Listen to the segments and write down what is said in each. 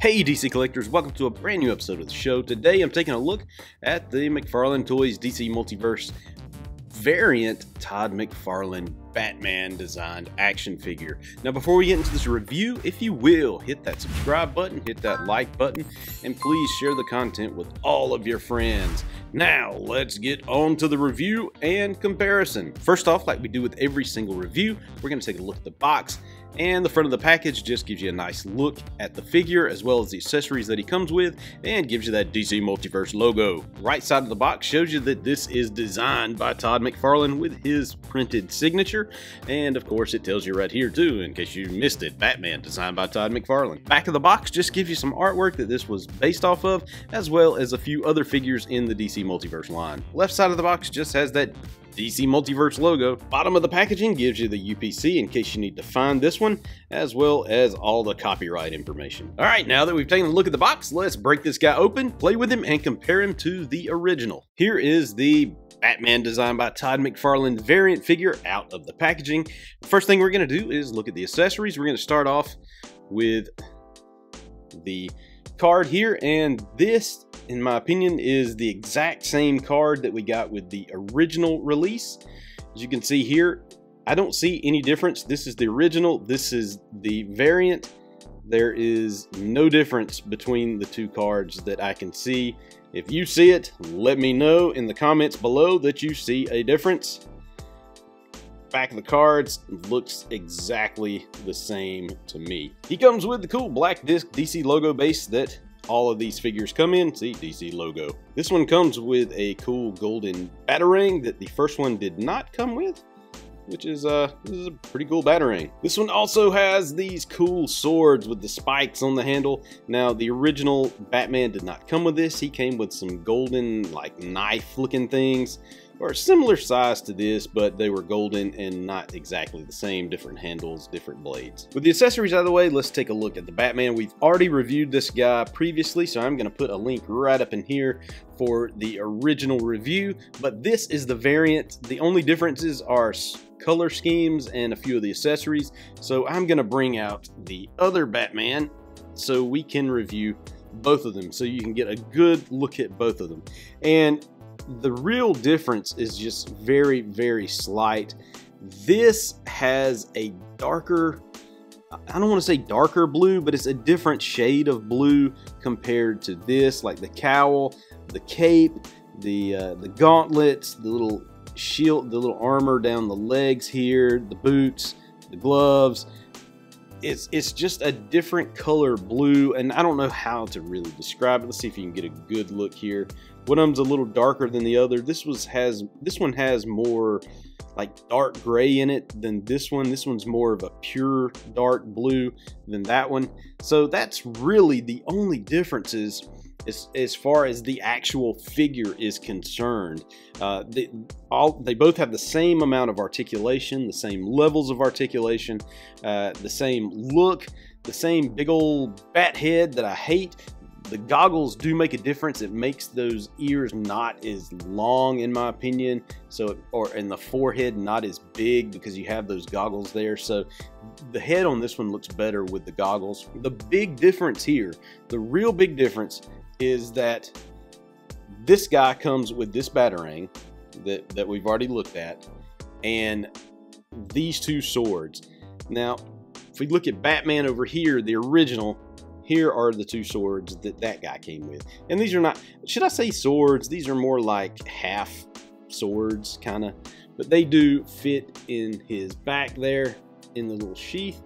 Hey DC Collectors, welcome to a brand new episode of the show. Today I'm taking a look at the McFarlane Toys DC Multiverse variant Todd McFarlane Batman designed action figure. Now before we get into this review, if you will, hit that subscribe button, hit that like button, and please share the content with all of your friends. Now let's get on to the review and comparison. First off, like we do with every single review, we're going to take a look at the box. And the front of the package just gives you a nice look at the figure as well as the accessories that he comes with and gives you that DC Multiverse logo. Right side of the box shows you that this is designed by Todd McFarlane with his printed signature. And of course it tells you right here too, in case you missed it, Batman designed by Todd McFarlane. Back of the box just gives you some artwork that this was based off of, as well as a few other figures in the DC Multiverse line. Left side of the box just has that DC Multiverse logo. Bottom of the packaging gives you the UPC in case you need to find this one, as well as all the copyright information. All right, now that we've taken a look at the box, let's break this guy open, play with him, and compare him to the original. Here is the Batman designed by Todd McFarlane variant figure out of the packaging. The first thing we're going to do is look at the accessories. We're going to start off with the card here, and this, in my opinion, is the exact same card that we got with the original release. As you can see here, I don't see any difference. This is the original, this is the variant. There is no difference between the two cards that I can see. If you see it, let me know in the comments below that you see a difference. Back of the cards looks exactly the same to me. He comes with the cool black disc DC logo base that all of these figures come in. See, DC logo. This one comes with a cool golden batarang that the first one did not come with, which is this is a pretty cool batarang. This one also has these cool swords with the spikes on the handle. Now the original Batman did not come with this. He came with some golden like knife looking things, or similar size to this, but they were golden and not exactly the same, different handles, different blades. With the accessories out of the way, let's take a look at the Batman. We've already reviewed this guy previously, so I'm going to put a link right up in here for the original review, but this is the variant. The only differences are color schemes and a few of the accessories, so I'm going to bring out the other Batman so we can review both of them, so you can get a good look at both of them. And the real difference is just very, very slight. This has a darker, I don't want to say darker blue, but it's a different shade of blue compared to this, like the cowl, the cape, the gauntlets, the little shield, the little armor down the legs here, the boots, the gloves. It's just a different color blue, and I don't know how to really describe it. Let's see if you can get a good look here. One of them's a little darker than the other. This one has more like dark gray in it than this one. This one's more of a pure dark blue than that one. So that's really the only differences as far as the actual figure is concerned. They both have the same amount of articulation, the same levels of articulation, the same look, the same big old bat head that I hate. The goggles do make a difference. It makes those ears not as long, in my opinion, and the forehead not as big because you have those goggles there. So the head on this one looks better with the goggles. The big difference here, the real big difference, is that this guy comes with this batarang that we've already looked at, and these two swords. Now, if we look at Batman over here, the original, here are the two swords that guy came with. And these are not, should I say swords? These are more like half swords, kind of. But they do fit in his back there in the little sheath.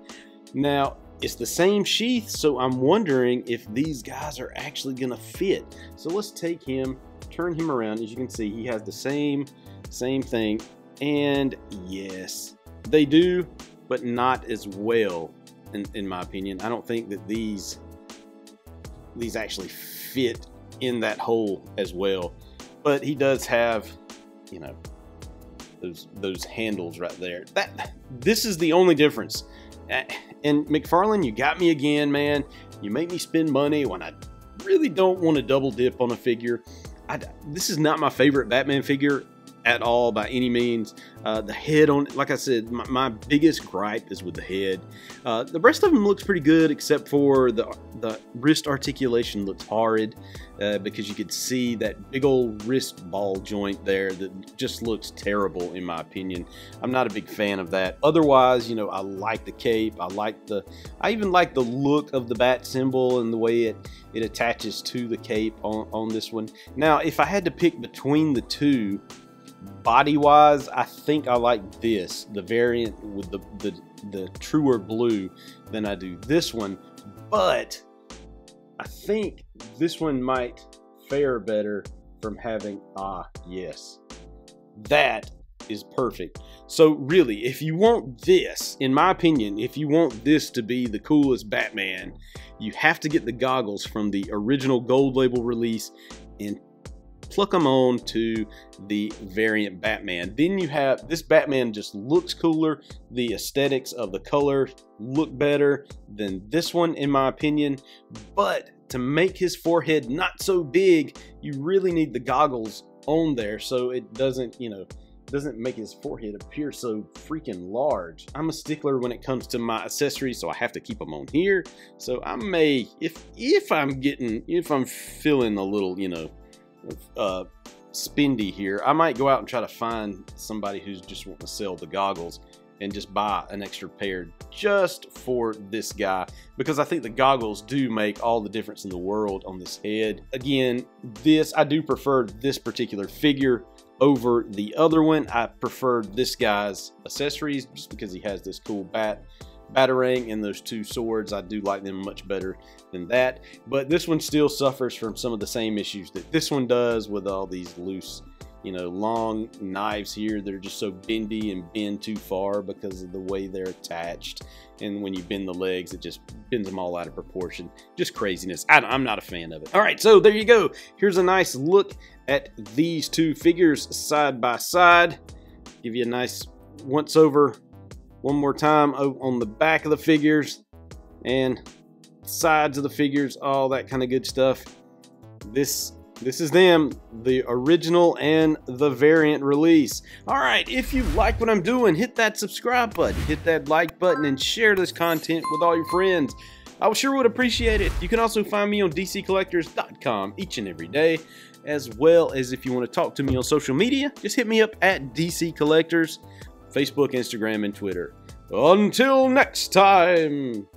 Now, it's the same sheath, so I'm wondering if these guys are actually going to fit. So let's take him, turn him around. As you can see, he has the same thing. And yes, they do, but not as well, in my opinion. I don't think that these actually fit in that hole as well, but he does have, you know, those handles right there. This is the only difference. And McFarlane, you got me again, man. You make me spend money when I really don't want to double dip on a figure. This is not my favorite Batman figure at all by any means. The head on, like I said, my biggest gripe is with the head. The rest of them looks pretty good, except for the wrist articulation looks horrid, because you could see that big old wrist ball joint there that just looks terrible in my opinion. I'm not a big fan of that. Otherwise, you know, I like the cape. I even like the look of the bat symbol and the way it attaches to the cape on this one. Now, if I had to pick between the two, body-wise, I think I like this, the variant with the truer blue, than I do this one. But I think this one might fare better from having, yes, that is perfect. So really, if you want this, in my opinion, if you want this to be the coolest Batman, you have to get the goggles from the original gold label release and pluck them on to the variant Batman. Then you have this Batman just looks cooler. The aesthetics of the color look better than this one, in my opinion. But to make his forehead not so big, you really need the goggles on there so it doesn't, you know, doesn't make his forehead appear so freaking large. I'm a stickler when it comes to my accessories, so I have to keep them on here. So I may, if I'm feeling a little, you know, spendy here, I might go out and try to find somebody who's just wanting to sell the goggles and just buy an extra pair just for this guy, because I think the goggles do make all the difference in the world on this head. Again, I do prefer this particular figure over the other one. I prefer this guy's accessories just because he has this cool batarang and those two swords. I do like them much better than that, but this one still suffers from some of the same issues that this one does, with all these loose, you know, long knives here that are just so bendy and bend too far because of the way they're attached. And when you bend the legs, it just bends them all out of proportion. Just craziness. I'm not a fan of it. All right, so there you go. Here's a nice look at these two figures side by side. Give you a nice once over one more time on the back of the figures and sides of the figures, all that kind of good stuff. This is them, the original and the variant release. All right, if you like what I'm doing, hit that subscribe button, hit that like button, and share this content with all your friends. I sure would appreciate it. You can also find me on DCCollectors.com each and every day, as well as if you want to talk to me on social media, just hit me up at DCCollectors, Facebook, Instagram, and Twitter. Until next time.